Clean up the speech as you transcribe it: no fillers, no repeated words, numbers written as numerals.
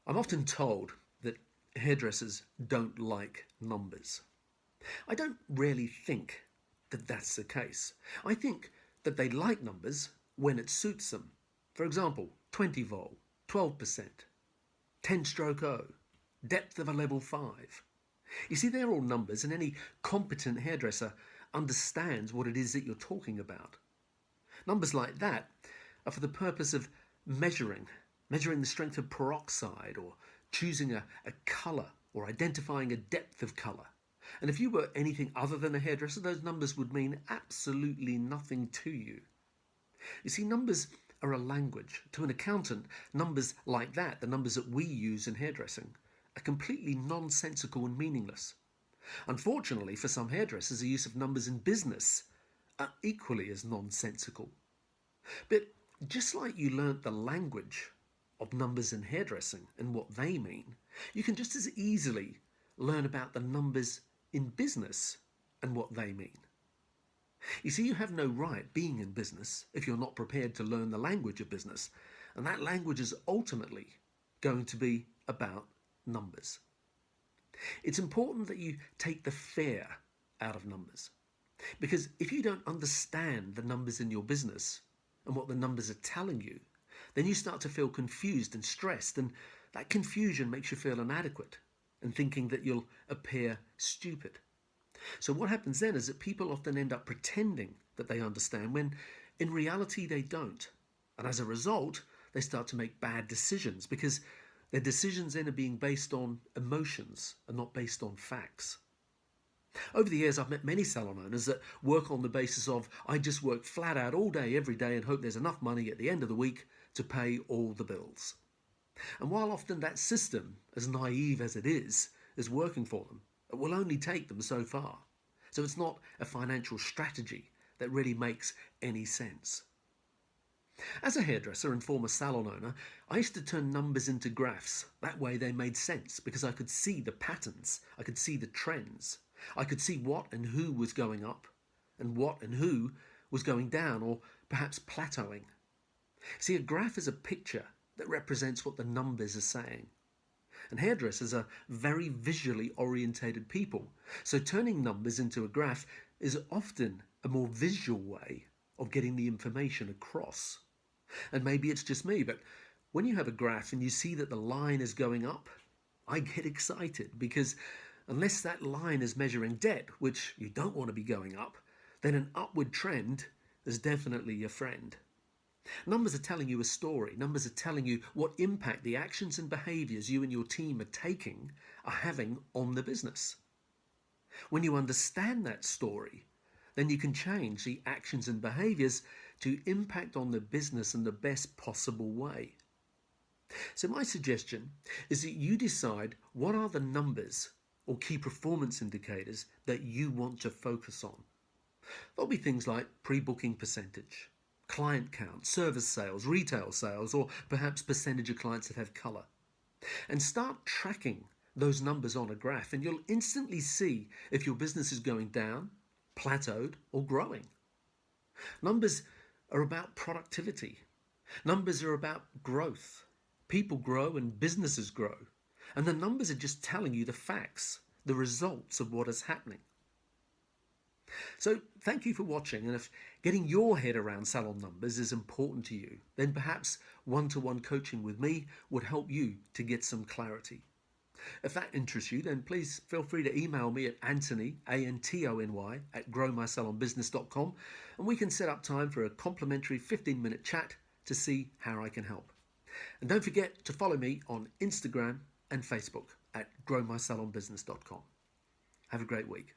I'm often told that hairdressers don't like numbers. I don't really think that that's the case. I think that they like numbers when it suits them. For example, 20 vol, 12%, 10 stroke O, depth of a level 5. You see, they're all numbers, and any competent hairdresser understands what it is that you're talking about. Numbers like that are for the purpose of measuring the strength of peroxide, or choosing a colour, or identifying a depth of colour. And if you were anything other than a hairdresser, those numbers would mean absolutely nothing to you. You see, numbers are a language. To an accountant, numbers like that, the numbers that we use in hairdressing, are completely nonsensical and meaningless. Unfortunately, for some hairdressers, the use of numbers in business are equally as nonsensical. But just like you learnt the language of numbers in hairdressing and what they mean, you can just as easily learn about the numbers in business and what they mean. You see, you have no right being in business if you're not prepared to learn the language of business, and that language is ultimately going to be about numbers. It's important that you take the fear out of numbers, because if you don't understand the numbers in your business and what the numbers are telling you, then you start to feel confused and stressed, and that confusion makes you feel inadequate and thinking that you'll appear stupid. So what happens then is that people often end up pretending that they understand when in reality they don't. And as a result, they start to make bad decisions because their decisions then are being based on emotions and not based on facts. Over the years, I've met many salon owners that work on the basis of, I just work flat out all day, every day, and hope there's enough money at the end of the week to pay all the bills. And while often that system, as naive as it is working for them, it will only take them so far. So it's not a financial strategy that really makes any sense. As a hairdresser and former salon owner, I used to turn numbers into graphs. That way they made sense because I could see the patterns, I could see the trends. I could see what and who was going up and what and who was going down or perhaps plateauing. See, a graph is a picture that represents what the numbers are saying. And hairdressers are very visually orientated people, so turning numbers into a graph is often a more visual way of getting the information across. And maybe it's just me, but when you have a graph and you see that the line is going up, I get excited because unless that line is measuring debt, which you don't want to be going up, then an upward trend is definitely your friend. Numbers are telling you a story. Numbers are telling you what impact the actions and behaviours you and your team are taking are having on the business. When you understand that story, then you can change the actions and behaviours to impact on the business in the best possible way. So my suggestion is that you decide what are the numbers or key performance indicators that you want to focus on. There'll be things like pre-booking percentage, client count, service sales, retail sales, or perhaps percentage of clients that have colour. And start tracking those numbers on a graph and you'll instantly see if your business is going down, plateaued, or growing. Numbers are about productivity. Numbers are about growth. People grow and businesses grow. And the numbers are just telling you the facts, the results of what is happening. So thank you for watching, and if getting your head around salon numbers is important to you, then perhaps one-to-one coaching with me would help you to get some clarity. If that interests you, then please feel free to email me at Antony, Antony, at growmysalonbusiness.com, and we can set up time for a complimentary 15-minute chat to see how I can help. And don't forget to follow me on Instagram and Facebook at growmysalonbusiness.com. Have a great week.